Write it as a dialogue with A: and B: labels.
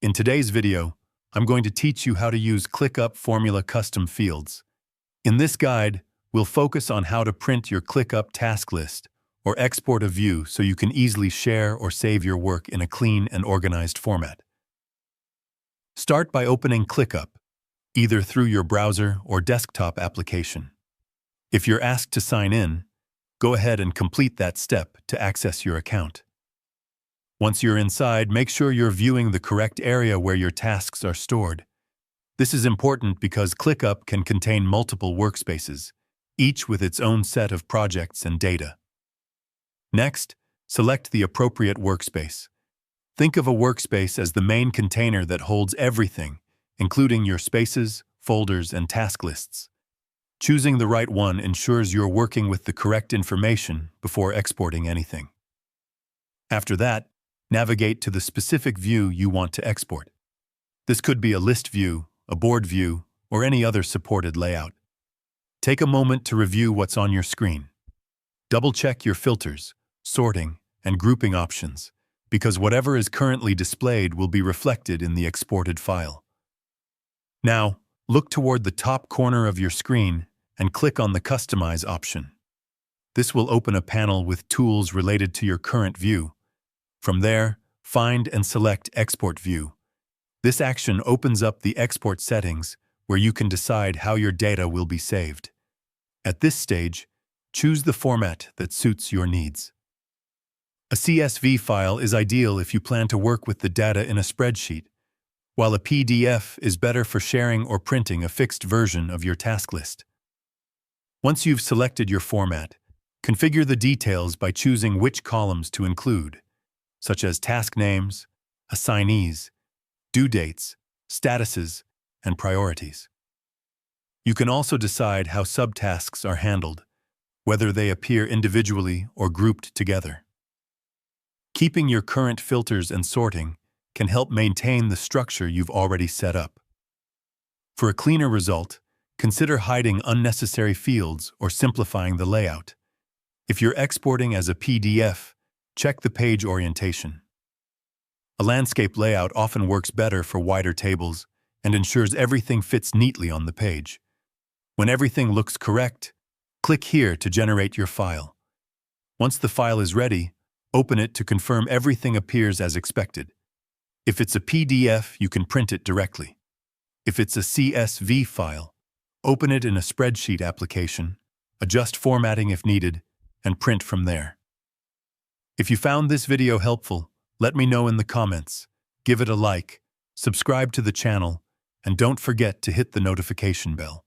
A: In today's video, I'm going to teach you how to use ClickUp Formula Custom Fields. In this guide, we'll focus on how to print your ClickUp task list or export a view so you can easily share or save your work in a clean and organized format. Start by opening ClickUp, either through your browser or desktop application. If you're asked to sign in, go ahead and complete that step to access your account. Once you're inside, make sure you're viewing the correct area where your tasks are stored. This is important because ClickUp can contain multiple workspaces, each with its own set of projects and data. Next, select the appropriate workspace. Think of a workspace as the main container that holds everything, including your spaces, folders, and task lists. Choosing the right one ensures you're working with the correct information before exporting anything. After that, navigate to the specific view you want to export. This could be a list view, a board view, or any other supported layout. Take a moment to review what's on your screen. Double-check your filters, sorting, and grouping options, because whatever is currently displayed will be reflected in the exported file. Now, look toward the top corner of your screen and click on the Customize option. This will open a panel with tools related to your current view. From there, find and select Export View. This action opens up the export settings where you can decide how your data will be saved. At this stage, choose the format that suits your needs. A CSV file is ideal if you plan to work with the data in a spreadsheet, while a PDF is better for sharing or printing a fixed version of your task list. Once you've selected your format, configure the details by choosing which columns to include, such as task names, assignees, due dates, statuses, and priorities. You can also decide how subtasks are handled, whether they appear individually or grouped together. Keeping your current filters and sorting can help maintain the structure you've already set up. For a cleaner result, consider hiding unnecessary fields or simplifying the layout. If you're exporting as a PDF, check the page orientation. A landscape layout often works better for wider tables and ensures everything fits neatly on the page. When everything looks correct, click here to generate your file. Once the file is ready, open it to confirm everything appears as expected. If it's a PDF, you can print it directly. If it's a CSV file, open it in a spreadsheet application, adjust formatting if needed, and print from there. If you found this video helpful, let me know in the comments, give it a like, subscribe to the channel, and don't forget to hit the notification bell.